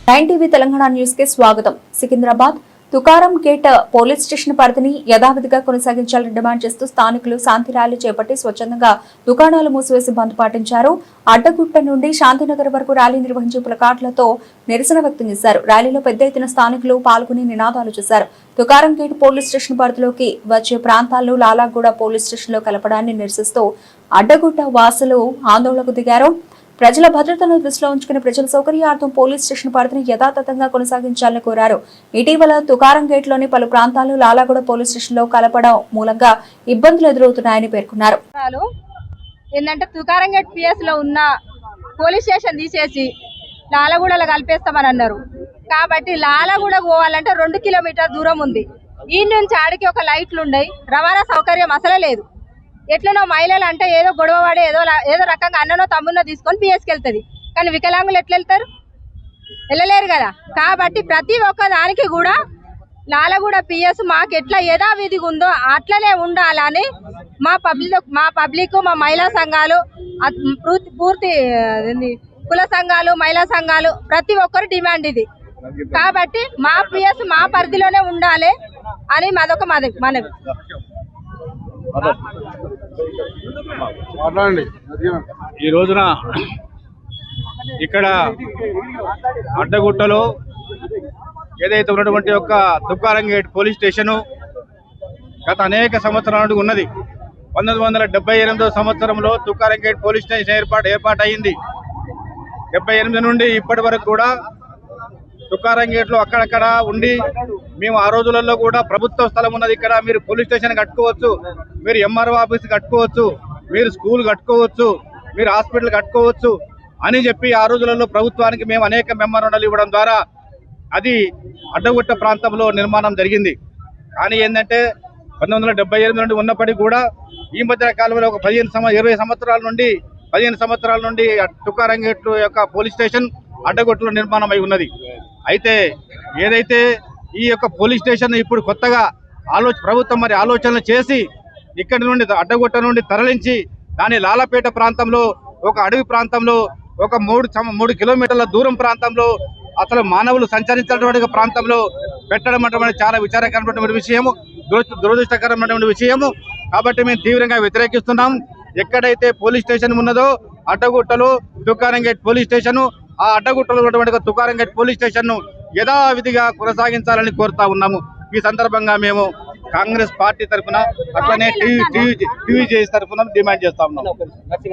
9 TV Telangana news కి స్వాగతం. Secunderabad Tukaram gate police station పరిధిని యథావిధిగా కొనసాగించాలని డిమాండ్ చేస్తూ స్థానికులు శాంతి ర్యాలీ చేపట్టి స్వచ్ఛందంగా దుకాణాలు మూసివేసి బంద్ పాటించారు. అడ్డగుట్ట నుండి శాంతినగర్ వరకు ర్యాలీ నిర్వహించి ప్లకార్డులతో నిరసన వ్యక్తం చేశారు. ర్యాలీలో పెద్ద ఎత్తున స్థానికులు పాల్గొని నినాదాలు చేశారు. తుకారం గేట్ పోలీస్ స్టేషన్ పరిధిలోకి వచ్చే ప్రాంతాలను లాలాగూడ పోలీస్ స్టేషన్లో కలపడాన్ని నిరసిస్తూ అడ్డగుట్ట వాసులు ఆందోళనకు దిగారు. ప్రజల భద్రతను దృష్టిలో ఉంచుకుని ప్రజల సౌకర్యార్థం పోలీస్ స్టేషన్ పరిధిని యథాతథంగా కొనసాగించాలని కోరారు. ఇటీవల తుకారం గేట్ లోని పలు ప్రాంతాలు లాలాగూడ పోలీస్ స్టేషన్ లో కలపడం మూలంగా ఇబ్బందులు ఎదురవుతున్నాయని పేర్కొన్నారు. ఏంటంటే తుకారం గేట్ పిఎస్ లో ఉన్న పోలీస్ స్టేషన్ తీసేసి లాలాగూడలో కలిపేస్తామని అన్నారు. కాబట్టి లాలాగూడ పోవాలంటే 2 కిలోమీటర్ దూరం ఉంది. ఈ నుంచి ఆడికి ఒక లైట్లు ఉన్నాయి, రవాణా సౌకర్యం అసలే లేదు. ఎట్లనో మహిళలు అంటే ఏదో గొడవపడి ఏదో రకంగా అన్ననో తమ్మునో తీసుకొని పిఎస్కి వెళ్తుంది. కానీ వికలాంగులు ఎట్లా వెళ్తారు? వెళ్ళలేరు కదా. కాబట్టి ప్రతి ఒక్క దానికి కూడా లాలాగూడ పిఎస్ మాకు ఎట్లా యథావిధిగా ఉందో అట్లనే ఉండాలని మా పబ్లిక్ మా మహిళా సంఘాలు పూర్తి కుల సంఘాలు మహిళా సంఘాలు ప్రతి ఒక్కరు డిమాండ్ ఇది. కాబట్టి మా పిఎస్ మా పరిధిలోనే ఉండాలి అని మాదొక మనవి. ఈ రోజున ఇక్కడ అడ్డగుట్టలో ఏదైతే ఉన్నటువంటి ఒక తుకారం గేట్ పోలీస్ స్టేషను గత అనేక సంవత్సరాల నుండి ఉన్నది. 1978 సంవత్సరంలో తుకారం గేట్ పోలీస్ స్టేషన్ ఏర్పాటైంది. 78 నుండి ఇప్పటి వరకు కూడా తుకారం గేట్లో అక్కడక్కడ ఉండి మేము ఆ రోజులలో కూడా ప్రభుత్వ స్థలం ఉన్నది, ఇక్కడ మీరు పోలీస్ స్టేషన్ కట్టుకోవచ్చు, మీరు ఎంఆర్ఓ ఆఫీస్ కట్టుకోవచ్చు, మీరు స్కూల్ కట్టుకోవచ్చు, మీరు హాస్పిటల్ కట్టుకోవచ్చు అని చెప్పి ఆ రోజులలో ప్రభుత్వానికి మేము అనేక మెమోరాండాలు ఇవ్వడం ద్వారా అది అడ్డగుట్ట ప్రాంతంలో నిర్మాణం జరిగింది. కానీ ఏంటంటే 1978 నుండి ఉన్నప్పటికీ కూడా ఈ మధ్య కాలంలో ఒక 20 సంవత్సరాల నుండి తుకారం గేట్ యొక్క పోలీస్ స్టేషన్ అడ్డగుట్టలో నిర్మాణం అయి ఉన్నది. అయితే ఏదైతే ఈ యొక్క పోలీస్ స్టేషన్ ఇప్పుడు కొత్తగా ప్రభుత్వం ఆలోచనలు చేసి ఇక్కడి నుండి అడ్డగుట్ట నుండి తరలించి దాని లాలపేట ప్రాంతంలో ఒక అడవి ప్రాంతంలో ఒక 3 కిలోమీటర్ల దూరం ప్రాంతంలో అసలు మానవులు సంచరించినటువంటి ప్రాంతంలో పెట్టడం అంటే చాలా విచారకరమైనటువంటి విషయము, దురదృష్టకరమైనటువంటి విషయము. కాబట్టి మేము తీవ్రంగా వ్యతిరేకిస్తున్నాం. ఎక్కడైతే పోలీస్ స్టేషన్ ఉన్నదో అడ్డగుట్టలో తుకారం గేట్ పోలీస్ స్టేషన్, ఆ అడ్డగుట్టలో ఉన్నటువంటి తుకారం గేట్ పోలీస్ స్టేషన్ ను యథావిధిగా కొనసాగించాలని కోరుతా ఉన్నాము. ఈ సందర్భంగా మేము కాంగ్రెస్ పార్టీ తరఫున అట్లనే టీవీ తరఫున డిమాండ్ చేస్తా ఉన్నాము.